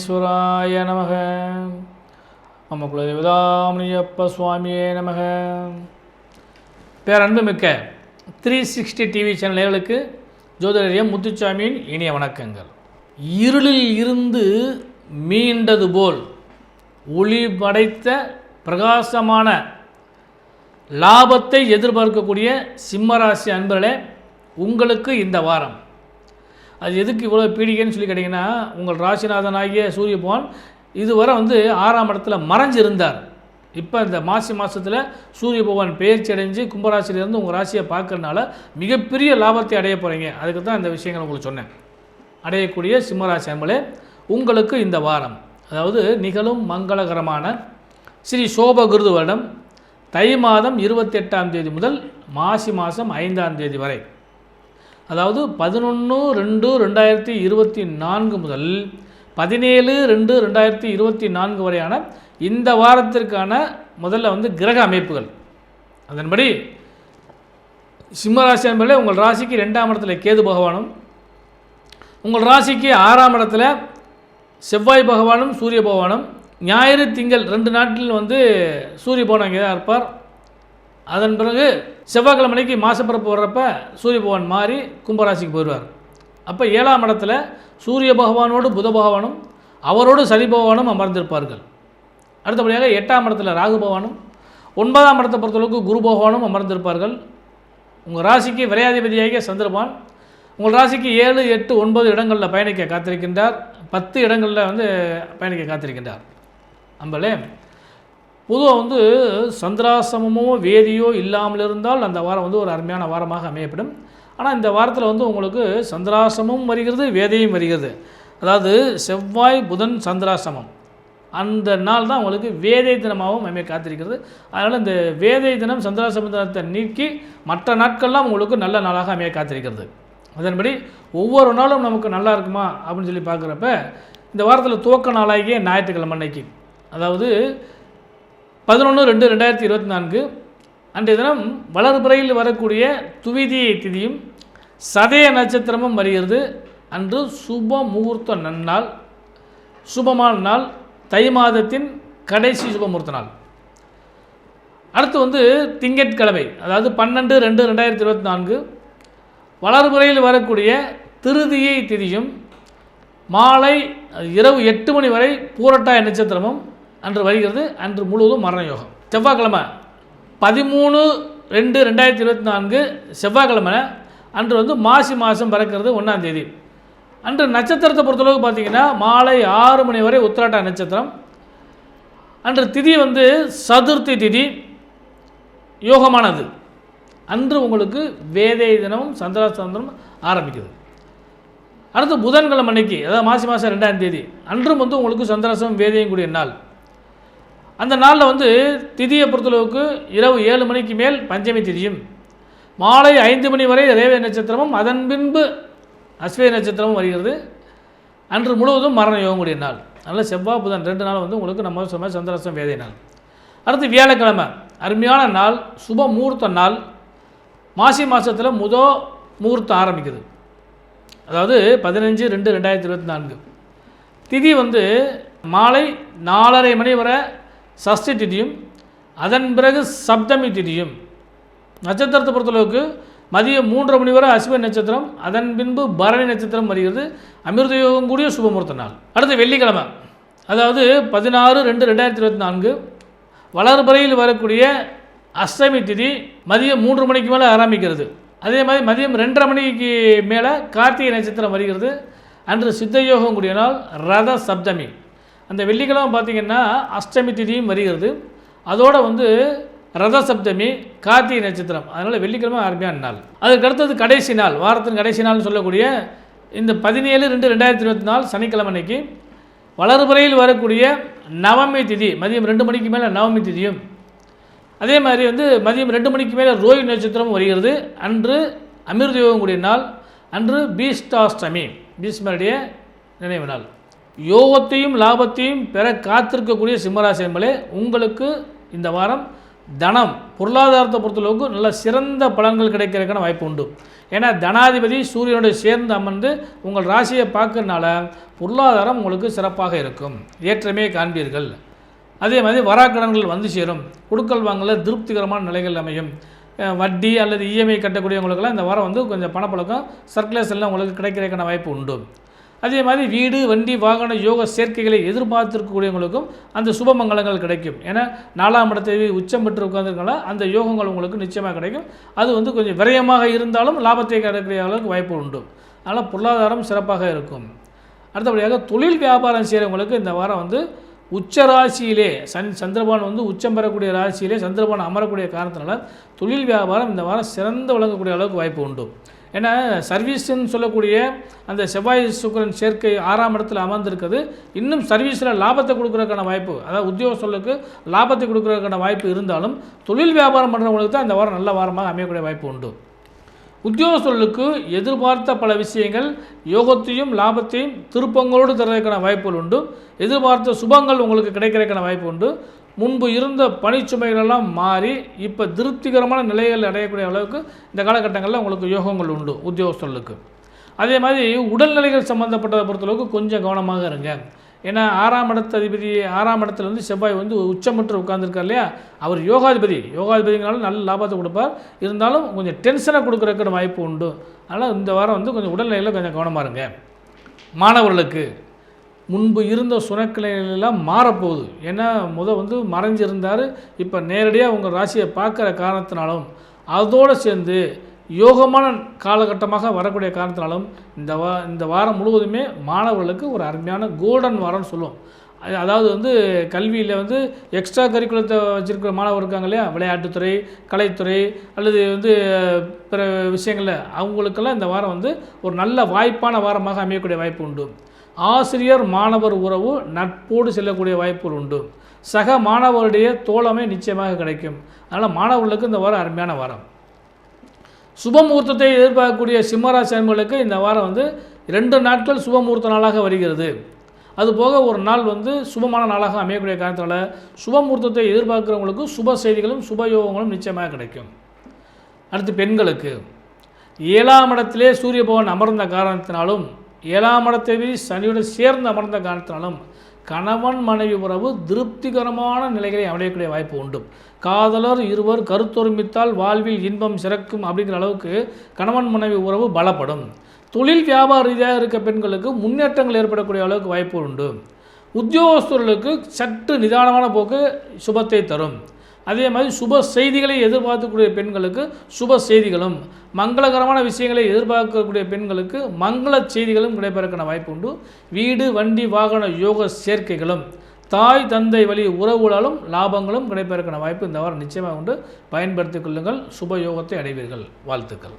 விக்னேஸ்வராய நமக. மம குலதேவதாமணியப்ப சுவாமியே நமக. பேரன்புமிக்க 360 டிவி சேனல் நேயர்களுக்கு ஜோதிடர் முத்துசாமியின் இனிய வணக்கங்கள். இருளில் இருந்து மீண்டது போல் ஒளி படைத்த பிரகாசமான லாபத்தை எதிர்பார்க்கக்கூடிய சிம்மராசி அன்பர்களே, உங்களுக்கு இந்த வாரம் அது எதுக்கு இவ்வளோ பீடிகைன்னு சொல்லி கேட்டிங்கன்னா, உங்கள் ராசிநாதனாகிய சூரிய பகவான் இதுவரை 6ஆம் இடத்துல மறைஞ்சிருந்தார். இப்போ இந்த மாதத்தில் சூரிய பகவான் பெயர்ச்சி அடைஞ்சு கும்பராசிலிருந்து உங்கள் ராசியை பார்க்கறதுனால மிகப்பெரிய லாபத்தை அடைய போகிறீங்க. அதுக்கு தான் இந்த விஷயங்கள் உங்களுக்கு சொன்னேன். அடையக்கூடிய சிம்மராசி அன்பர்களே, உங்களுக்கு இந்த வாரம் அதாவது நிகழும் மங்களகரமான ஸ்ரீ சோபகிருது வருடம் தை மாதம் 28ஆம் தேதி முதல் மாசி மாதம் 5ஆம் தேதி வரை, அதாவது 11/2/2024 முதல் 17/2/2024 வரையான இந்த வாரத்திற்கான முதல்ல கிரக அமைப்புகள். அதன்படி சிம்மராசி என்பதில் உங்கள் ராசிக்கு 2ஆம் இடத்துல கேது பகவானும், உங்கள் ராசிக்கு 6ஆம் இடத்துல செவ்வாய் பகவானும் சூரிய பகவானும், ஞாயிறு திங்கள் 2 நாட்களில் சூரிய பகவான் அங்கே தான் இருப்பார். அதன் பிறகு செவ்வாய்க்கிழமைக்கு மாசப்பிறப்பு வர்றப்ப சூரிய பகவான் மாறி கும்பராசிக்கு போயிடுவார். அப்போ 7ஆம் இடத்துல சூரிய பகவானோடு புத பகவானும் அவரோடு சனி பகவானும் அமர்ந்திருப்பார்கள். அடுத்தபடியாக 8ஆம் இடத்துல ராகு பகவானும் 9ஆம் இடத்தை பொறுத்தளவுக்கு குரு பகவானும் அமர்ந்திருப்பார்கள். உங்கள் ராசிக்கு விரையாதிபதியாகிய சந்திரபான் உங்கள் ராசிக்கு 7, 8, 9 இடங்களில் பயணிக்க காத்திருக்கின்றார். 10 இடங்களில் பயணிக்க காத்திருக்கின்றார். நம்மளே பொதுவாக சந்திராசிரமமோ வேதியோ இல்லாமல் இருந்தால் அந்த வாரம் ஒரு அருமையான வாரமாக அமையப்படும். ஆனால் இந்த வாரத்தில் உங்களுக்கு சந்திராசிரமமும் வருகிறது, வேதையும் வருகிறது. அதாவது செவ்வாய் புதன் சந்திராசிரமம் அந்த நாள் தான் உங்களுக்கு வேதை தினமாகவும் அமைய காத்திருக்கிறது. அதனால் இந்த வேதை தினம் சந்திராசிரம தினத்தை நீக்கி மற்ற நாட்கள்லாம் உங்களுக்கு நல்ல நாளாக அமைய காத்திருக்கிறது. அதன்படி ஒவ்வொரு நாளும் நமக்கு நல்லா இருக்குமா அப்படின்னு சொல்லி பார்க்குறப்ப இந்த வாரத்தில் துவக்க நாளாகிய ஞாயிற்றுக்கிழமை அன்னைக்கு, அதாவது 11/2/2024 அன்றைய தினம் வளர்பிறையில் வரக்கூடிய துவிதியை திதியும் சதய நட்சத்திரமும் வருகிறது. அன்று சுப முகூர்த்த நன்னாள், சுபமான நாள், தை மாதத்தின் கடைசி சுபமுகூர்த்த நாள். அடுத்து திங்கட்கிழமை, அதாவது 12/2/2024 வளர்பிறையில் வரக்கூடிய திருதியை திதியும் மாலை இரவு 8 மணி வரை பூரட்டாய நட்சத்திரமும் அன்று வருகிறது. அன்று முழுவதும் மரண யோகம். செவ்வாய்க்கிழமை 13/2/2024 செவ்வாய்க்கிழமை அன்று மாசி மாதம் பிறக்கிறது 1ஆம் தேதி. அன்று நட்சத்திரத்தை பொறுத்தளவுக்கு பார்த்திங்கன்னா மாலை 6 மணி வரை உத்திராட்ட நட்சத்திரம். அன்று திதி சதுர்த்தி திதி யோகமானது. அன்று உங்களுக்கு வேதை தினமும் சந்திராசிரமம் ஆரம்பிக்குது. அடுத்து புதன்கிழமை அன்னைக்கு, அதாவது மாசி மாதம் 2ஆம் தேதி அன்றும் உங்களுக்கு சந்திராசிரமம் வேதையும் கூடிய நாள். அந்த நாளில் திதியை பொறுத்தளவுக்கு இரவு 7 மணிக்கு மேல் பஞ்சமி திதியும், மாலை 5 மணி வரை ரேவதி நட்சத்திரமும், அதன் பின்பு அஸ்வினி நட்சத்திரமும் வருகிறது. அன்று முழுவதும் மரண யோகம் கூடிய நாள். அதனால் செவ்வாய் புதன் 2 நாள் உங்களுக்கு நம்ம சொன்ன சந்திராசிரமம் வேதை நாள். அடுத்து வியாழக்கிழமை அருமையான நாள், சுப முகூர்த்த நாள். மாசி மாதத்தில் முதல் முகூர்த்தம் ஆரம்பிக்குது. அதாவது 15/2/2024 திதி மாலை 4:30 மணி வரை சஷ்டி திதியும், அதன் பிறகு சப்தமி திதியும். நட்சத்திரத்தை பொறுத்தளவுக்கு மதியம் 3:30 மணி வரை அஸ்வினி நட்சத்திரம், அதன் பின்பு பரணி நட்சத்திரம் வருகிறது. அமிர்த யோகம் கூடிய சுபமுகூர்த்த நாள். அடுத்து வெள்ளிக்கிழமை, அதாவது 16/2/2024 வளர்பிறையில் வரக்கூடிய அஷ்டமி திதி மதியம் 3 மணிக்கு மேலே ஆரம்பிக்கிறது. அதே மாதிரி மதியம் 2:30 மணிக்கு மேலே கார்த்திகை நட்சத்திரம் வருகிறது. அன்று சித்த யோகம் கூடிய நாள் ரத சப்தமி. அந்த வெள்ளிக்கிழமை பார்த்திங்கன்னா அஷ்டமி திதியும் வருகிறது. அதோடு ரத சப்தமி, கார்த்திகை நட்சத்திரம். அதனால் வெள்ளிக்கிழமை அருமையான நாள். அதுக்கு அடுத்தது கடைசி நாள், வாரத்தின் கடைசி நாள்னு சொல்லக்கூடிய இந்த 17/2/2024 சனிக்கிழமை அன்னைக்கு வளர்பிறையில் வரக்கூடிய நவமி திதி மதியம் 2 மணிக்கு மேலே நவமி திதியும், அதே மாதிரி மதியம் 2 மணிக்கு மேலே ரோஹி நட்சத்திரமும் வருகிறது. அன்று அமிர்த யோகம் கூடிய நாள். அன்று பீஷ்டாஷ்டமி, பீஷ்மருடைய நினைவு நாள். யோகத்தையும் லாபத்தையும் பெற காத்திருக்கக்கூடிய சிம்மராசி என்பதே உங்களுக்கு இந்த வாரம் தனம் பொருளாதாரத்தை பொறுத்தளவுக்கு நல்ல சிறந்த பலன்கள் கிடைக்கிறதுக்கான வாய்ப்பு உண்டு. ஏன்னா தனாதிபதி சூரியனுடைய சேர்ந்து அமர்ந்து உங்கள் ராசியை பார்க்கறதுனால பொருளாதாரம் உங்களுக்கு சிறப்பாக இருக்கும், ஏற்றமே காண்பீர்கள். அதே மாதிரி வராக்கடன்கள் வந்து சேரும், கொடுக்கல் வாங்கல திருப்திகரமான நிலைகள் அமையும். வட்டி அல்லது இஎம்ஐ கட்டக்கூடியவங்களுக்கெல்லாம் இந்த வாரம் வந்து கொஞ்சம் பணப்பழக்கம் சர்க்குலேஷன்லாம் உங்களுக்கு கிடைக்கிறதுக்கான வாய்ப்பு உண்டு. அதே மாதிரி வீடு வண்டி வாகன யோக சேர்க்கைகளை எதிர்பார்த்துருக்கக்கூடியவங்களுக்கும் அந்த சுபமங்கலங்கள் கிடைக்கும். ஏன்னா 4ஆம் இடத்தை உச்சம் பெற்று உட்கார்ந்துருக்கனால அந்த யோகங்கள் உங்களுக்கு நிச்சயமாக கிடைக்கும். அது வந்து கொஞ்சம் விரயமாக இருந்தாலும் லாபத்தை கிடைக்கக்கூடிய அளவுக்கு வாய்ப்பு உண்டு. அதனால் பொருளாதாரம் சிறப்பாக இருக்கும். அடுத்தபடியாக தொழில் வியாபாரம் செய்கிறவங்களுக்கு இந்த வாரம் வந்து உச்ச ராசியிலே சந்திரபான் வந்து உச்சம் பெறக்கூடிய ராசியிலே சந்திரபான் அமரக்கூடிய காரணத்தினால தொழில் வியாபாரம் இந்த வாரம் சிறந்து விளங்கக்கூடிய அளவுக்கு வாய்ப்பு உண்டு. ஏன்னா சர்வீஸ்ன்னு சொல்லக்கூடிய அந்த செவ்வாய் சுக்கிரன் சேர்க்கை 6ஆம் இடத்துல அமர்ந்திருக்கிறது இன்னும் சர்வீஸில் லாபத்தை கொடுக்குறதுக்கான வாய்ப்பு, அதாவது உத்தியோகஸ்தர்களுக்கு லாபத்தை கொடுக்குறதுக்கான வாய்ப்பு இருந்தாலும் தொழில் வியாபாரம் பண்ணுறவங்களுக்கு தான் இந்த வாரம் நல்ல வாரமாக அமையக்கூடிய வாய்ப்பு உண்டு. உத்தியோகஸ்தர்களுக்கு எதிர்பார்த்த பல விஷயங்கள் யோகத்தையும் லாபத்தையும் திருப்பங்களோடு தர்றதுக்கான வாய்ப்புகள் உண்டு. எதிர்பார்த்த சுபங்கள் உங்களுக்கு கிடைக்கிறதுக்கான வாய்ப்பு உண்டு. முன்பு இருந்த பணிச்சுமைகளெல்லாம் மாறி இப்போ திருப்திகரமான நிலைகள் அடையக்கூடிய அளவுக்கு இந்த காலகட்டங்களில் உங்களுக்கு யோகங்கள் உண்டு உத்தியோகஸ்தர்களுக்கு. அதே மாதிரி உடல்நிலைகள் சம்மந்தப்பட்டதை பொறுத்தளவுக்கு கொஞ்சம் கவனமாக இருங்க. ஏன்னா 6ஆம் இடத்து அதிபதி 6ஆம் இடத்துல வந்து செவ்வாய் வந்து உச்சமற்று உட்கார்ந்துருக்கார் இல்லையா, அவர் யோகாதிபதினாலும் நல்ல லாபத்தை கொடுப்பார். இருந்தாலும் கொஞ்சம் டென்ஷனை கொடுக்குறதுக்கு வாய்ப்பு உண்டு. அதனால் இந்த வாரம் வந்து கொஞ்சம் உடல்நிலையில் கொஞ்சம் கவனமாக இருங்க. மாணவர்களுக்கு முன்பு இருந்த சுணக்கிளைகளெல்லாம் மாறப்போகுது. ஏன்னா வந்து மறைஞ்சிருந்தார், இப்போ நேரடியாக உங்கள் ராசியை பார்க்குற காரணத்தினாலும் அதோடு சேர்ந்து யோகமான காலகட்டமாக வரக்கூடிய காரணத்தினாலும் இந்த வாரம் முழுவதுமே மாணவர்களுக்கு ஒரு அருமையான கோல்டன் வாரம்னு சொல்லுவோம். அதாவது வந்து கல்வியில் வந்து எக்ஸ்ட்ரா கரிக்குலத்தை வச்சுருக்கிற மாணவர் இருக்காங்க இல்லையா, விளையாட்டுத்துறை கலைத்துறை அல்லது வந்து பிற விஷயங்களில் அவங்களுக்கெல்லாம் இந்த வாரம் வந்து ஒரு நல்ல வாய்ப்பான வாரமாக அமையக்கூடிய வாய்ப்பு உண்டு. ஆசிரியர் மாணவர் உறவு நட்போடு செல்லக்கூடிய வாய்ப்புகள் உண்டு. சக மாணவருடைய தோழமை நிச்சயமாக கிடைக்கும். அதனால் மாணவர்களுக்கு இந்த வாரம் அருமையான வாரம். சுபமுகூர்த்தத்தை எதிர்பார்க்கக்கூடிய சிம்மராசி அன்பர்களுக்கு இந்த வாரம் வந்து 2 நாட்கள் சுபமுகூர்த்த நாளாக வருகிறது. அதுபோக ஒரு நாள் வந்து சுபமான நாளாக அமையக்கூடிய காரணத்தினால சுபமுகூர்த்தத்தை எதிர்பார்க்குறவங்களுக்கு சுப செய்திகளும் சுபயோகங்களும் நிச்சயமாக கிடைக்கும். அடுத்து பெண்களுக்கு 7ஆம் இடத்திலே சூரிய பகவான் அமர்ந்த காரணத்தினாலும் 7ஆம் இடத்தை சனியுடன் சேர்ந்து அமர்ந்த காரணத்தினாலும் கணவன் மனைவி உறவு திருப்திகரமான நிலைகளை அடையக்கூடிய வாய்ப்பு உண்டு. காதலர் இருவர் கருத்தொருமித்தால் வாழ்வில் இன்பம் சிறக்கும் அப்படிங்கிற அளவுக்கு கணவன் மனைவி உறவு பலப்படும். தொழில் வியாபார ரீதியாக இருக்க பெண்களுக்கு முன்னேற்றங்கள் ஏற்படக்கூடிய அளவுக்கு வாய்ப்பு உண்டு. உத்தியோகஸ்தர்களுக்கு சற்று நிதானமான போக்கு சுபத்தை தரும். அதே மாதிரி சுப செய்திகளை எதிர்பார்க்கக்கூடிய பெண்களுக்கு சுப செய்திகளும் மங்களகரமான விஷயங்களை எதிர்பார்க்கக்கூடிய பெண்களுக்கு மங்கள செய்திகளும் கிடைப்பதற்கான வாய்ப்பு உண்டு. வீடு வண்டி வாகன யோக சேர்க்கைகளும் தாய் தந்தை வழி உறவுகளாலும் லாபங்களும் கிடைப்பதற்கான வாய்ப்பு இந்த வாரம் நிச்சயமாக உண்டு. பயன்படுத்திக் கொள்ளுங்கள். சுப யோகத்தை அடைவீர்கள். வாழ்த்துக்கள்.